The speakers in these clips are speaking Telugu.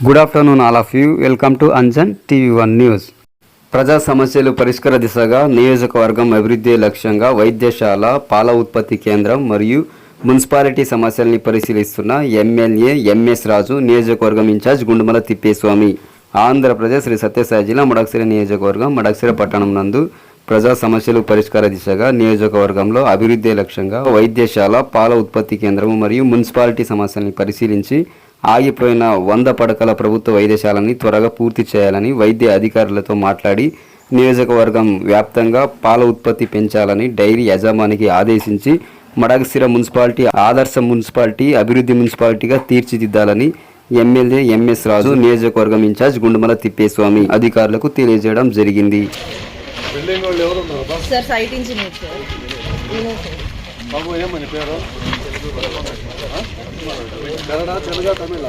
Good afternoon all of you. Welcome to Anjan TV1 news. ప్రజా సమస్యలు పరిష్కార దిశగా నియోజకవర్గం అభివృద్ధి లక్ష్యంగా వైద్యశాల, పాల ఉత్పత్తి కేంద్రం మరియు మున్సిపాలిటీ సమస్యల్ని పరిశీలిస్తున్న ఎమ్మెల్యే ఎంఎస్ రాజు, నియోజకవర్గం ఇన్ఛార్జ్ గుండుమల తిప్పేస్వామి. ఆంధ్రప్రదేశ్ శ్రీ సత్యసాయి జిల్లా మడకశిర నియోజకవర్గం మడకశిర పట్టణం నందు ప్రజా సమస్యలు పరిష్కార దిశగా నియోజకవర్గంలో అభివృద్ధి లక్ష్యంగా వైద్యశాల, పాల ఉత్పత్తి కేంద్రం మరియు మున్సిపాలిటీ సమస్యల్ని పరిశీలించి ఆగిపోయిన 100 పడకల ప్రభుత్వ వైద్యశాలని త్వరగా పూర్తి చేయాలని వైద్య అధికారులతో మాట్లాడి నియోజకవర్గం వ్యాప్తంగా పాల ఉత్పత్తి పెంచాలని డైరీ యజమానికి ఆదేశించి మడకశిర మున్సిపాలిటీ ఆదర్శ మున్సిపాలిటీ, అభివృద్ధి మున్సిపాలిటీగా తీర్చిదిద్దాలని ఎమ్మెల్యే ఎంఎస్ రాజు, నియోజకవర్గం ఇన్ఛార్జ్ గుండుమల తిప్పేస్వామి అధికారులకు తెలియజేయడం జరిగింది. బాబు ఏమని పేరు? కన్నడ, తెలుగు, తమిళ?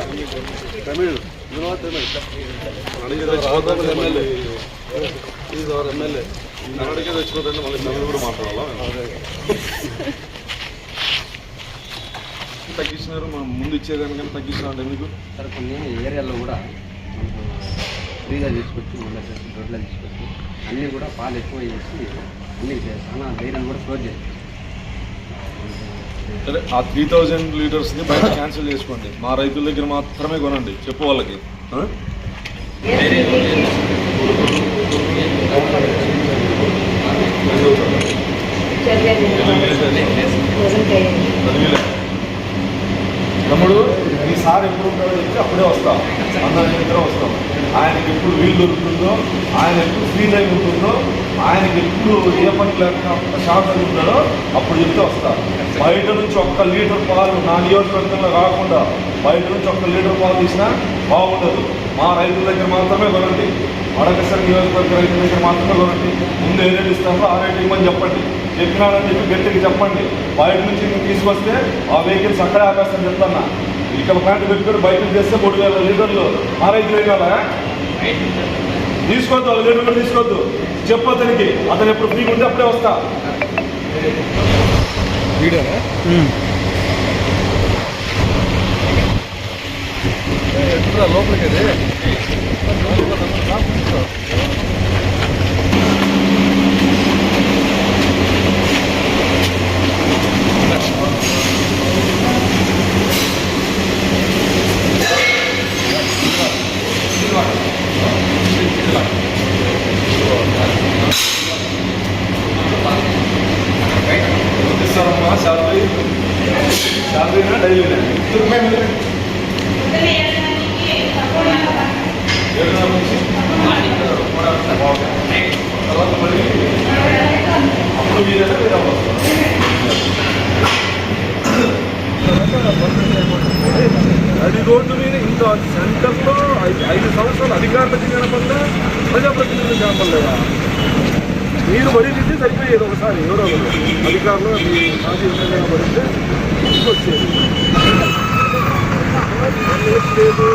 తమిళ్. ఎమ్మెల్యే కన్నడకే తెచ్చుకోదండి, మళ్ళీ తమిళ కూడా మాట్లాడాలా? తగ్గించినారు, మనం ముందు ఇచ్చేదానికన్నా తగ్గించినారు ఎందుకు? సార్ కొన్ని ఏరియాలో కూడా ఫ్రీగా తీసుకొచ్చి మళ్ళీ రోడ్లో తీసుకొచ్చి అన్నీ కూడా పాలు ఎక్కువ చేసి అన్నీ చాలా ధైర్యం కూడా క్లోజ్ చేస్తాం. సరే, ఆ 3000 లీటర్స్ని బయట క్యాన్సిల్ చేసుకోండి, మా రైతుల దగ్గర మాత్రమే కొనండి చెప్పు వాళ్ళకి. తమ్ముడు, ఈసారి ఎప్పుడు ఉంటాడో చెప్తే అప్పుడే వస్తాం, అందరి ఇద్దరం వస్తాం. ఆయనకి ఎప్పుడు వీలు దొరుకుతుందో, ఆయన ఎప్పుడు ఫ్రీ టైం ఉంటుందో, ఆయనకి ఎప్పుడు ఏ పని లేకుండా షాక్ ఉంటాడో అప్పుడు చెప్తే వస్తా. బయట నుంచి 1 లీటర్ పాలు నా నియోజకవర్గంలో కాకుండా బయట నుంచి 1 లీటర్ పాలు తీసినా బాగుండదు. మా రైతుల దగ్గర మాత్రమే కొనండి, మడకశిర నియోజకవర్గ రైతుల దగ్గర మాత్రమే కొనండి. ముందు ఏ రేటు ఇస్తామో ఆ రేటు ఇవ్వమని చెప్పండి. చెప్పినాడని చెప్పి గట్టిగా చెప్పండి. బయట నుంచి తీసుకొస్తే ఆ వెహికల్స్ అక్కడే ఆపేస్తాను చెప్తాను. ఇక్కడ ప్యాంటు పెట్టుకొని బయట చేస్తే 3000 లీటర్లు మా రైతులు వేయాలా? తీసుకోవద్దు, 1 లీటర్ కూడా తీసుకోవద్దు. చెప్పు అతనికి, అతను ఎప్పుడు ఫ్రీగా ఉంటే అప్పుడే వస్తా. లోపలికి ఇస్తారమ్మా. శాలరీనా డైలీనా? తర్వాత మళ్ళీ అప్పుడు మీరైనా మీరు అది రోడ్డు మీద ఇంత సెంటర్లో 5 సంవత్సరాలు అధికారులకు కనపడలే, ప్రజాప్రతినిధులు కనపడలేదా? మీరు పడితే సరిపోయేది. ఒకసారి ఎవరో అధికారులు మీ మాజీ ఎమ్మెల్యేగా పడితే వచ్చేది లేదు.